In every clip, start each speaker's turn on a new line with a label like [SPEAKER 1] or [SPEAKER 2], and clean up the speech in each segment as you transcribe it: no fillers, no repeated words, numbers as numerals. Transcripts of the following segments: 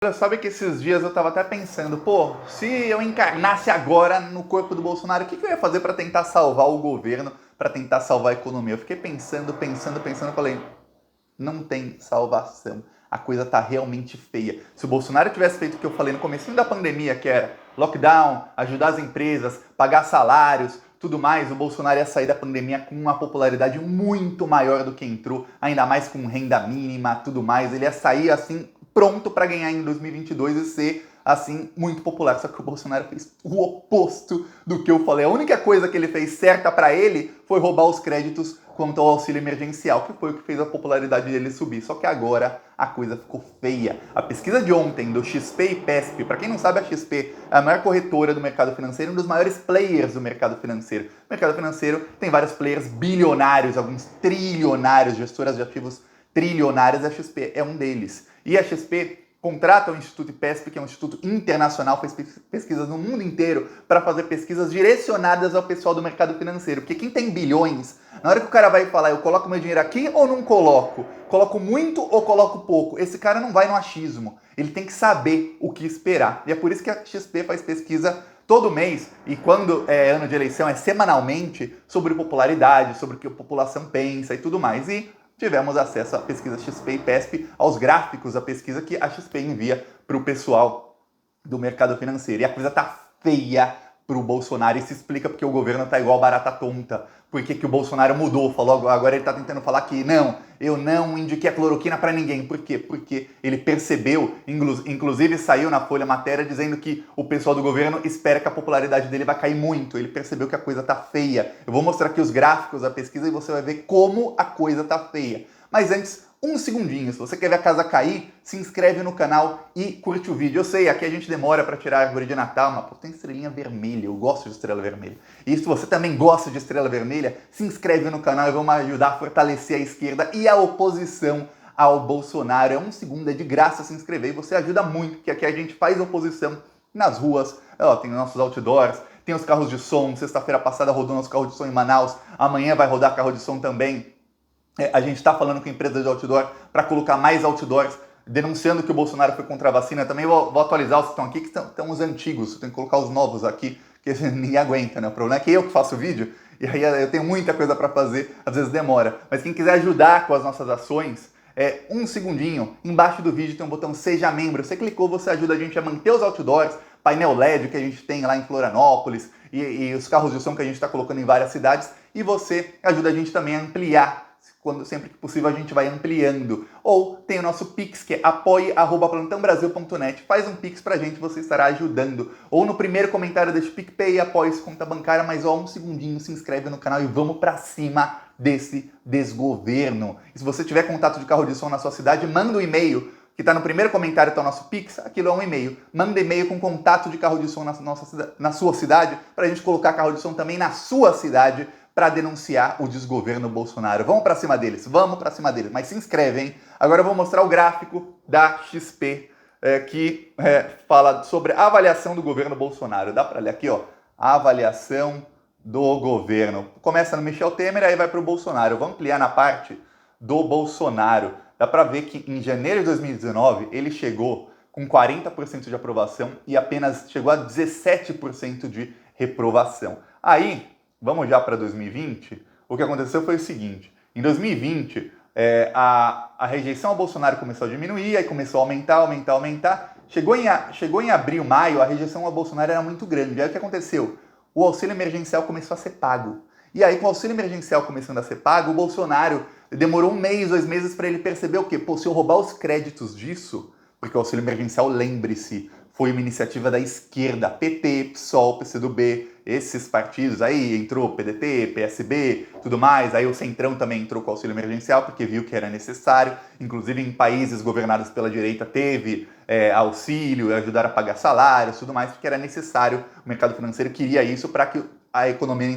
[SPEAKER 1] Olha, sabe que esses dias eu tava até pensando, pô, se eu encarnasse agora no corpo do Bolsonaro, o que eu ia fazer para tentar salvar o governo, para tentar salvar a economia? Eu fiquei pensando, falei, não tem salvação. A coisa tá realmente feia. Se o Bolsonaro tivesse feito o que eu falei no comecinho da pandemia, que era lockdown, ajudar as empresas, pagar salários, tudo mais, o Bolsonaro ia sair da pandemia com uma popularidade muito maior do que entrou, ainda mais com renda mínima, tudo mais. Ele ia sair assim pronto para ganhar em 2022 e ser assim muito popular. Só que o Bolsonaro fez o oposto do que eu falei. A única coisa que ele fez certa para ele foi roubar os créditos quanto ao auxílio emergencial, que foi o que fez a popularidade dele subir. Só que agora a coisa ficou feia. A pesquisa de ontem do XP e PESP, para quem não sabe, a XP é a maior corretora do mercado financeiro, um dos maiores players do mercado financeiro. O mercado financeiro tem vários players bilionários, alguns trilionários, gestoras de ativos trilionárias, a XP é um deles. E a XP contrata o Instituto IPESP, que é um instituto internacional, faz pesquisas no mundo inteiro para fazer pesquisas direcionadas ao pessoal do mercado financeiro. Porque quem tem bilhões, na hora que o cara vai falar, eu coloco meu dinheiro aqui ou não coloco? Coloco muito ou coloco pouco? Esse cara não vai no achismo. Ele tem que saber o que esperar. E é por isso que a XP faz pesquisa todo mês, e quando é ano de eleição é semanalmente, sobre popularidade, sobre o que a população pensa e tudo mais. E tivemos acesso à pesquisa XP e PESP, aos gráficos da pesquisa que a XP envia para o pessoal do mercado financeiro. E a coisa tá feia para o Bolsonaro, e se explica porque o governo tá igual barata tonta. Por que o Bolsonaro mudou? Falou, agora ele tá tentando falar que não, eu não indiquei a cloroquina para ninguém. Por quê? Porque ele percebeu, inclusive saiu na Folha matéria dizendo que o pessoal do governo espera que a popularidade dele vai cair muito. Ele percebeu que a coisa tá feia. Eu vou mostrar aqui os gráficos da pesquisa e você vai ver como a coisa tá feia. Mas antes, um segundinho, se você quer ver a casa cair, se inscreve no canal e curte o vídeo. Eu sei, aqui a gente demora para tirar a árvore de Natal, mas pô, tem estrelinha vermelha, eu gosto de estrela vermelha. E se você também gosta de estrela vermelha, se inscreve no canal e vamos ajudar a fortalecer a esquerda e a oposição ao Bolsonaro. É um segundo, é de graça se inscrever e você ajuda muito, porque aqui a gente faz oposição nas ruas, ó, tem nossos outdoors, tem os carros de som, sexta-feira passada rodou nosso carro de som em Manaus, amanhã vai rodar carro de som também. A gente está falando com empresas de outdoor para colocar mais outdoors, denunciando que o Bolsonaro foi contra a vacina. Também vou atualizar os que estão aqui, que estão os antigos. Tem que colocar os novos aqui, que ninguém aguenta, né? O problema é que eu que faço o vídeo, e aí eu tenho muita coisa para fazer, às vezes demora. Mas quem quiser ajudar com as nossas ações, um segundinho, embaixo do vídeo tem um botão Seja Membro. Você clicou, você ajuda a gente a manter os outdoors, painel LED que a gente tem lá em Florianópolis, e os carros de som que a gente está colocando em várias cidades, e você ajuda a gente também a ampliar. Sempre que possível a gente vai ampliando. Ou tem o nosso Pix, que é apoie@plantãobrasil.net. Faz um Pix pra gente, você estará ajudando. Ou no primeiro comentário deste PicPay, apoie-se conta bancária, mas ó, um segundinho, se inscreve no canal e vamos pra cima desse desgoverno. E se você tiver contato de carro de som na sua cidade, manda um e-mail, que tá no primeiro comentário, tá o nosso Pix, aquilo é um e-mail. Manda e-mail com contato de carro de som na sua cidade, pra gente colocar carro de som também na sua cidade, para denunciar o desgoverno Bolsonaro. Vamos para cima deles, mas se inscreve, hein? Agora eu vou mostrar o gráfico da XP, que fala sobre a avaliação do governo Bolsonaro. Dá para ler aqui, ó, a avaliação do governo. Começa no Michel Temer, aí vai para o Bolsonaro. Eu vou ampliar na parte do Bolsonaro. Dá para ver que em janeiro de 2019 ele chegou com 40% de aprovação e apenas chegou a 17% de reprovação. Aí, vamos já para 2020, o que aconteceu foi o seguinte, em 2020, a rejeição ao Bolsonaro começou a diminuir, aí começou a aumentar, chegou em abril, maio, a rejeição ao Bolsonaro era muito grande, aí o que aconteceu? O auxílio emergencial começou a ser pago, e aí com o auxílio emergencial começando a ser pago, o Bolsonaro demorou 1 mês, 2 meses para ele perceber o quê? Pô, se eu roubar os créditos disso, porque o auxílio emergencial, lembre-se, foi uma iniciativa da esquerda, PT, PSOL, PCdoB, esses partidos aí, entrou PDT, PSB, tudo mais, aí o Centrão também entrou com o auxílio emergencial, porque viu que era necessário, inclusive em países governados pela direita teve auxílio, ajudaram a pagar salários, tudo mais, porque era necessário, o mercado financeiro queria isso para que a economia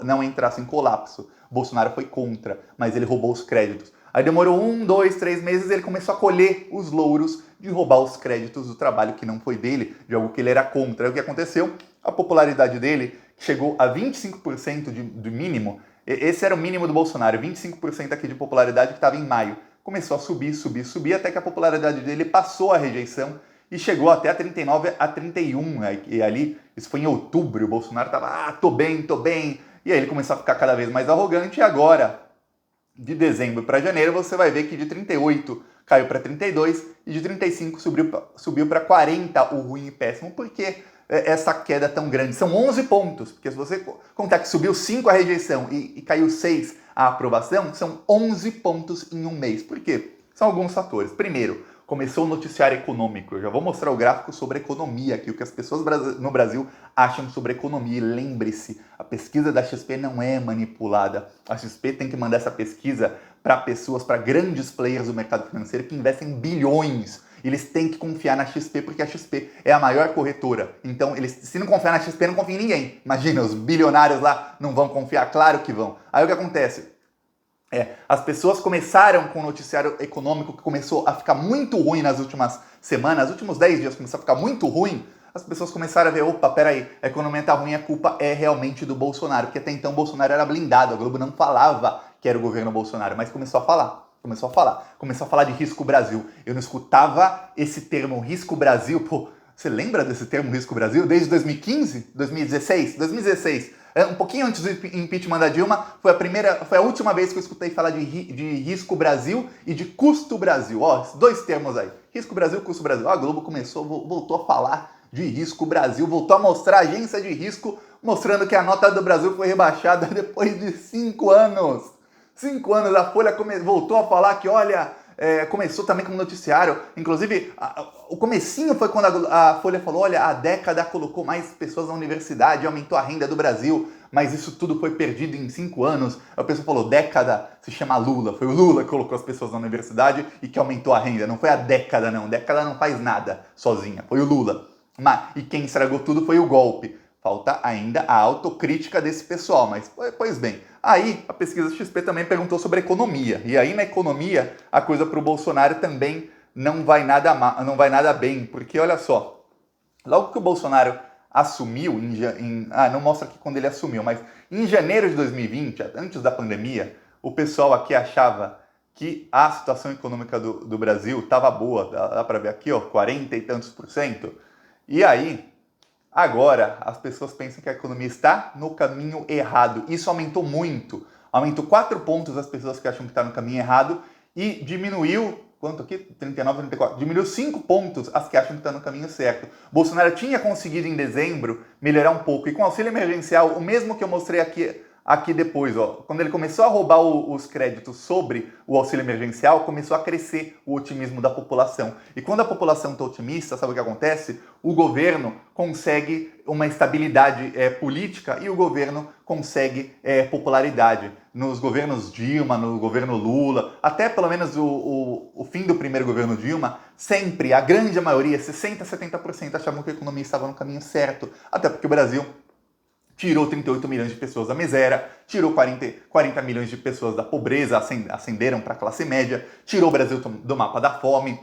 [SPEAKER 1] não entrasse em colapso. Bolsonaro foi contra, mas ele roubou os créditos. Aí demorou 1, 2, 3 meses e ele começou a colher os louros de roubar os créditos do trabalho que não foi dele, de algo que ele era contra. Aí o que aconteceu? A popularidade dele chegou a 25% de mínimo. Esse era o mínimo do Bolsonaro, 25% aqui de popularidade que estava em maio. Começou a subir, até que a popularidade dele passou a rejeição e chegou até a 39 a 31. E ali, isso foi em outubro, o Bolsonaro tava, tô bem, e aí ele começou a ficar cada vez mais arrogante, e agora, de dezembro para janeiro, você vai ver que de 38 caiu para 32 e de 35 subiu para 40 o ruim e péssimo. Por que essa queda tão grande? São 11 pontos, porque se você contar que subiu 5 a rejeição e caiu 6 a aprovação, são 11 pontos em um mês. Por quê? São alguns fatores. Primeiro, começou o noticiário econômico. Eu já vou mostrar o gráfico sobre economia aqui, o que as pessoas no Brasil acham sobre economia. E lembre-se, a pesquisa da XP não é manipulada. A XP tem que mandar essa pesquisa para pessoas, para grandes players do mercado financeiro que investem bilhões. Eles têm que confiar na XP, porque a XP é a maior corretora. Então, eles, se não confiar na XP, não confia em ninguém. Imagina, os bilionários lá não vão confiar? Claro que vão. Aí o que acontece? As pessoas começaram com o noticiário econômico que começou a ficar muito ruim nas últimas semanas, nos últimos 10 dias começou a ficar muito ruim, as pessoas começaram a ver, opa, peraí, a economia tá ruim, a culpa é realmente do Bolsonaro, porque até então o Bolsonaro era blindado, a Globo não falava que era o governo Bolsonaro, mas começou a falar de risco Brasil. Eu não escutava esse termo risco Brasil, pô, você lembra desse termo risco Brasil? Desde 2015? 2016? 2016. Um pouquinho antes do impeachment da Dilma, foi a última vez que eu escutei falar de risco Brasil e de custo Brasil. Ó, esses dois termos aí. Risco Brasil, custo Brasil. A Globo voltou a falar de risco Brasil, voltou a mostrar a agência de risco, mostrando que a nota do Brasil foi rebaixada depois de 5 anos. 5 anos, a Folha voltou a falar que, olha, começou também como noticiário, inclusive o comecinho foi quando a Folha falou, olha, a década colocou mais pessoas na universidade, aumentou a renda do Brasil, mas isso tudo foi perdido em 5 anos. A pessoa falou, década se chama Lula, foi o Lula que colocou as pessoas na universidade e que aumentou a renda, não foi a década não, década não faz nada sozinha, foi o Lula. E quem estragou tudo foi o golpe. Falta ainda a autocrítica desse pessoal, mas pois bem. Aí a pesquisa XP também perguntou sobre economia. E aí na economia a coisa para o Bolsonaro também não vai nada bem, porque olha só, logo que o Bolsonaro assumiu, não mostra aqui quando ele assumiu, mas em janeiro de 2020, antes da pandemia, o pessoal aqui achava que a situação econômica do Brasil estava boa, dá para ver aqui, ó, 40 e tantos %. E aí, agora, as pessoas pensam que a economia está no caminho errado. Isso aumentou muito. Aumentou 4 pontos as pessoas que acham que está no caminho errado e diminuiu, quanto aqui? 39, 34. Diminuiu 5 pontos as que acham que está no caminho certo. Bolsonaro tinha conseguido em dezembro melhorar um pouco. E com o auxílio emergencial, o mesmo que eu mostrei aqui depois, ó, quando ele começou a roubar os créditos sobre o auxílio emergencial, começou a crescer o otimismo da população. E quando a população está otimista, sabe o que acontece? O governo consegue uma estabilidade política e o governo consegue popularidade. Nos governos Dilma, no governo Lula, até pelo menos o fim do primeiro governo Dilma, sempre, a grande maioria, 60%, 70% achavam que a economia estava no caminho certo. Até porque o Brasil tirou 38 milhões de pessoas da miséria, tirou 40 milhões de pessoas da pobreza, ascenderam para a classe média, tirou o Brasil do mapa da fome.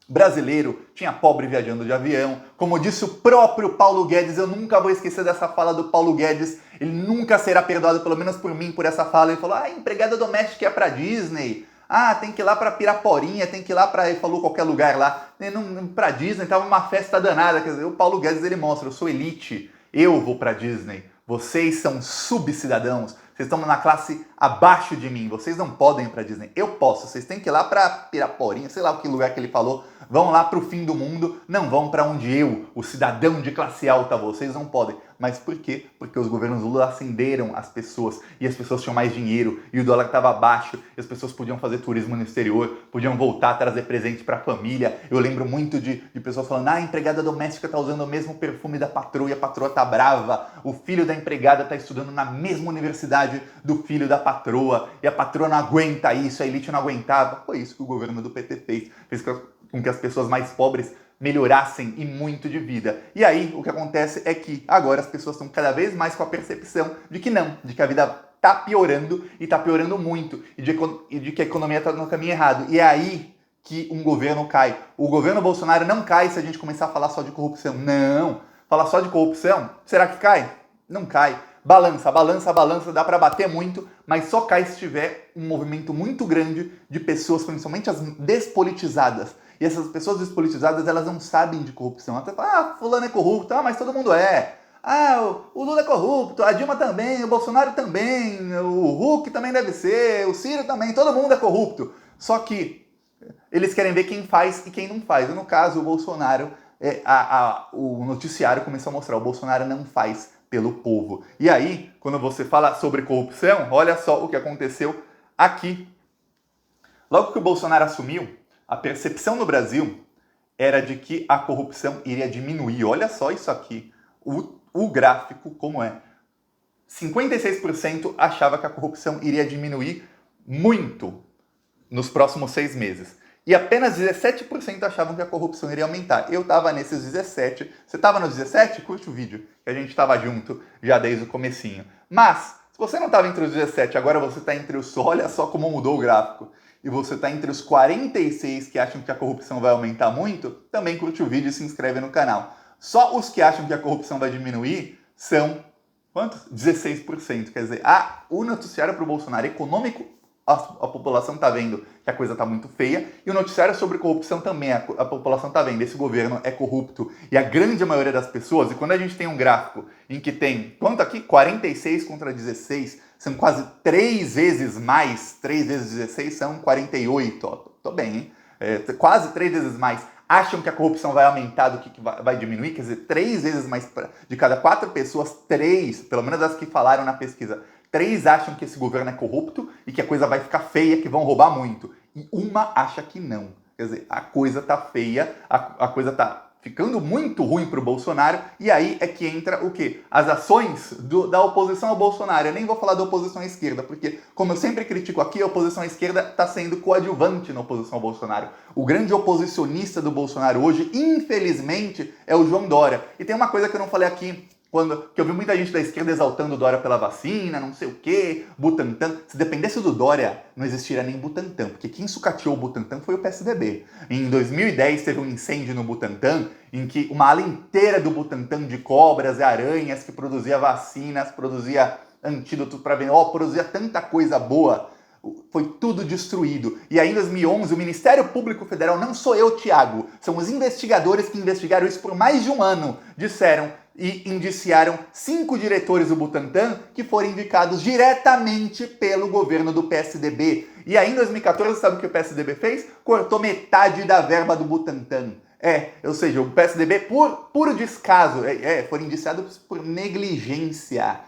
[SPEAKER 1] Brasileiro tinha pobre viajando de avião. Como disse o próprio Paulo Guedes, eu nunca vou esquecer dessa fala do Paulo Guedes, ele nunca será perdoado, pelo menos por mim, por essa fala. Ele falou, empregada doméstica é para Disney. Tem que ir lá para Piraporinha, tem que ir lá para, ele falou qualquer lugar lá, para Disney, tava uma festa danada. Quer dizer, o Paulo Guedes, ele mostra, eu sou elite, eu vou para Disney, vocês são subcidadãos, vocês estão na classe abaixo de mim, vocês não podem ir para Disney, eu posso, vocês têm que ir lá para Piraporinha, sei lá que lugar que ele falou, vão lá para o fim do mundo, não vão para onde eu, o cidadão de classe alta, vocês não podem. Mas por quê? Porque os governos Lula acenderam as pessoas e as pessoas tinham mais dinheiro e o dólar estava baixo e as pessoas podiam fazer turismo no exterior, podiam voltar a trazer presente para a família. Eu lembro muito de pessoas falando, a empregada doméstica está usando o mesmo perfume da patroa e a patroa tá brava, o filho da empregada está estudando na mesma universidade do filho da patroa e a patroa não aguenta isso, a elite não aguentava. Foi isso que o governo do PT fez com que as pessoas mais pobres melhorassem e muito de vida. E aí, o que acontece é que agora as pessoas estão cada vez mais com a percepção de que não, de que a vida está piorando e está piorando muito, e de que a economia está no caminho errado. E é aí que um governo cai. O governo Bolsonaro não cai se a gente começar a falar só de corrupção. Não! Falar só de corrupção, será que cai? Não cai. Balança, dá para bater muito, mas só cai se tiver um movimento muito grande de pessoas, principalmente as despolitizadas. E essas pessoas despolitizadas, elas não sabem de corrupção. Até falam, fulano é corrupto, mas todo mundo é. O Lula é corrupto, a Dilma também, o Bolsonaro também, o Huck também deve ser, o Ciro também, todo mundo é corrupto. Só que eles querem ver quem faz e quem não faz. E no caso, o Bolsonaro, o noticiário começou a mostrar, o Bolsonaro não faz pelo povo. E aí, quando você fala sobre corrupção, olha só o que aconteceu aqui. Logo que o Bolsonaro assumiu, a percepção no Brasil era de que a corrupção iria diminuir. Olha só isso aqui, o gráfico como é. 56% achava que a corrupção iria diminuir muito nos próximos 6 meses. E apenas 17% achavam que a corrupção iria aumentar. Eu estava nesses 17. Você estava nos 17? Curte o vídeo, que a gente estava junto já desde o comecinho. Mas, se você não estava entre os 17, agora você está entre os... Olha só como mudou o gráfico. E você está entre os 46 que acham que a corrupção vai aumentar muito, também curte o vídeo e se inscreve no canal. Só os que acham que a corrupção vai diminuir são... quantos? 16%. Quer dizer, o noticiário para o Bolsonaro econômico, a população está vendo que a coisa está muito feia, e o noticiário sobre corrupção também, a população está vendo, esse governo é corrupto, e a grande maioria das pessoas, e quando a gente tem um gráfico em que tem, quanto aqui? 46 contra 16, são quase 3 vezes mais, 3 vezes 16 são 48, ó, tô bem, hein? Quase 3 vezes mais, acham que a corrupção vai aumentar do que vai diminuir, quer dizer, 3 vezes mais, de cada 4 pessoas, 3, pelo menos as que falaram na pesquisa, 3 acham que esse governo é corrupto e que a coisa vai ficar feia, que vão roubar muito. E uma acha que não. Quer dizer, a coisa tá feia, a coisa tá ficando muito ruim pro Bolsonaro, e aí é que entra o quê? As ações da oposição ao Bolsonaro. Eu nem vou falar da oposição à esquerda, porque, como eu sempre critico aqui, a oposição à esquerda está sendo coadjuvante na oposição ao Bolsonaro. O grande oposicionista do Bolsonaro hoje, infelizmente, é o João Dória. E tem uma coisa que eu não falei aqui, que eu vi muita gente da esquerda exaltando o Dória pela vacina, não sei o quê, Butantan. Se dependesse do Dória, não existiria nem Butantan, porque quem sucateou o Butantan foi o PSDB. Em 2010 teve um incêndio no Butantan, em que uma ala inteira do Butantan de cobras e aranhas, que produzia vacinas, produzia antídoto para veneno, produzia tanta coisa boa, foi tudo destruído. E aí em 2011 o Ministério Público Federal, não sou eu, Thiago, são os investigadores que investigaram isso por mais de um ano, disseram e indiciaram 5 diretores do Butantan que foram indicados diretamente pelo governo do PSDB. E aí em 2014, sabe o que o PSDB fez? Cortou metade da verba do Butantan. Ou seja, o PSDB, por puro descaso, foram indiciados por negligência.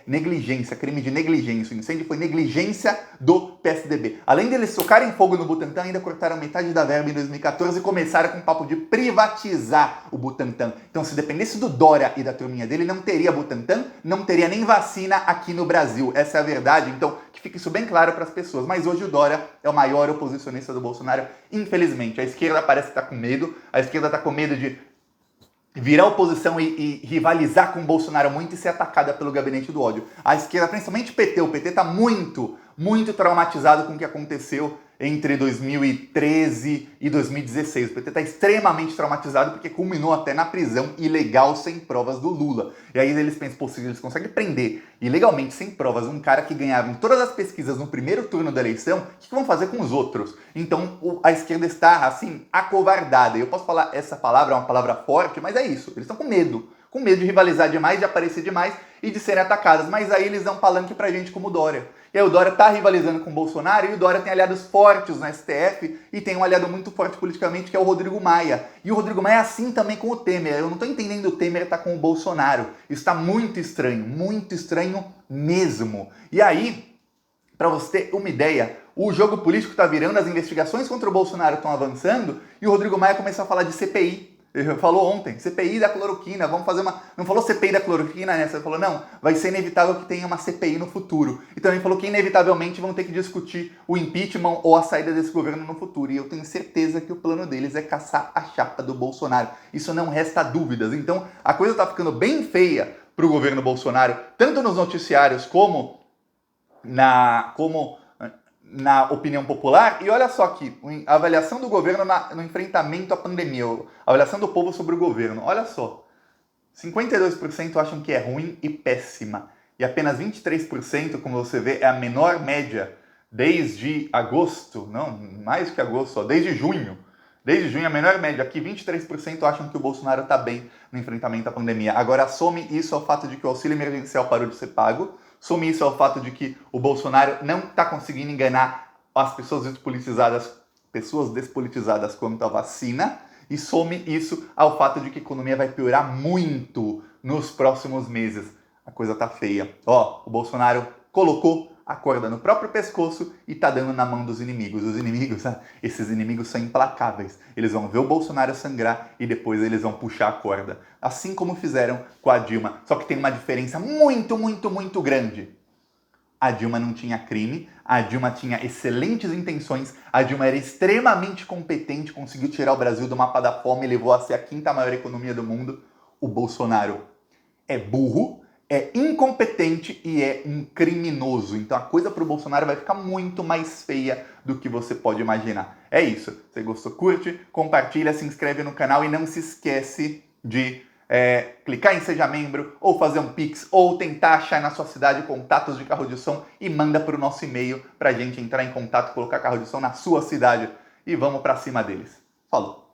[SPEAKER 1] Negligência, crime de negligência. O incêndio foi negligência do PSDB. Além deles socarem fogo no Butantan, ainda cortaram metade da verba em 2014 e começaram com o papo de privatizar o Butantan. Então, se dependesse do Dória e da turminha dele, não teria Butantan, não teria nem vacina aqui no Brasil. Essa é a verdade. Então, que fique isso bem claro para as pessoas. Mas hoje o Dória é o maior oposicionista do Bolsonaro, infelizmente. A esquerda parece estar com medo. A esquerda está com medo de virar oposição e rivalizar com o Bolsonaro muito e ser atacada pelo gabinete do ódio. A esquerda, principalmente o PT está muito traumatizado com o que aconteceu entre 2013 e 2016. O PT está extremamente traumatizado porque culminou até na prisão ilegal sem provas do Lula. E aí eles pensam, pô, se eles conseguem prender ilegalmente sem provas um cara que ganhava em todas as pesquisas no primeiro turno da eleição, o que vão fazer com os outros? Então a esquerda está, assim, acovardada. E eu posso falar, essa palavra é uma palavra forte, mas é isso. Eles estão com medo de rivalizar demais, de aparecer demais e de serem atacadas. Mas aí eles dão palanque pra gente como o Dória. E aí o Dória tá rivalizando com o Bolsonaro e o Dória tem aliados fortes no STF e tem um aliado muito forte politicamente que é o Rodrigo Maia. E o Rodrigo Maia é assim também com o Temer. Eu não tô entendendo o Temer tá com o Bolsonaro. Isso tá muito estranho mesmo. E aí, pra você ter uma ideia, o jogo político tá virando, as investigações contra o Bolsonaro estão avançando e o Rodrigo Maia começou a falar de CPI. Ele falou ontem, CPI da cloroquina, vamos fazer uma... Não falou CPI da cloroquina, né? Você falou, não, vai ser inevitável que tenha uma CPI no futuro. Então ele falou que inevitavelmente vão ter que discutir o impeachment ou a saída desse governo no futuro. E eu tenho certeza que o plano deles é caçar a chapa do Bolsonaro. Isso não resta dúvidas. Então a coisa tá ficando bem feia pro governo Bolsonaro, tanto nos noticiários como na opinião popular. E olha só aqui, a avaliação do governo no enfrentamento à pandemia, a avaliação do povo sobre o governo, olha só, 52% acham que é ruim e péssima, e apenas 23%, como você vê, é a menor média desde agosto, não, mais que agosto, desde junho Desde junho, a menor média aqui, 23% acham que o Bolsonaro está bem no enfrentamento à pandemia. Agora, some isso ao fato de que o auxílio emergencial parou de ser pago, some isso ao fato de que o Bolsonaro não está conseguindo enganar as pessoas despolitizadas quanto à vacina, e some isso ao fato de que a economia vai piorar muito nos próximos meses. A coisa tá feia. Ó, o Bolsonaro colocou a corda no próprio pescoço e tá dando na mão dos inimigos. Os inimigos, esses inimigos são implacáveis. Eles vão ver o Bolsonaro sangrar e depois eles vão puxar a corda. Assim como fizeram com a Dilma. Só que tem uma diferença muito, muito, muito grande. A Dilma não tinha crime, a Dilma tinha excelentes intenções, a Dilma era extremamente competente, conseguiu tirar o Brasil do mapa da fome e levou a ser a quinta maior economia do mundo. O Bolsonaro é burro, é incompetente e é um criminoso. Então a coisa pro Bolsonaro vai ficar muito mais feia do que você pode imaginar. É isso. Se você gostou, curte, compartilha, se inscreve no canal e não se esquece de clicar em Seja Membro, ou fazer um Pix, ou tentar achar na sua cidade contatos de carro de som e manda para o nosso e-mail pra gente entrar em contato e colocar carro de som na sua cidade. E vamos pra cima deles. Falou!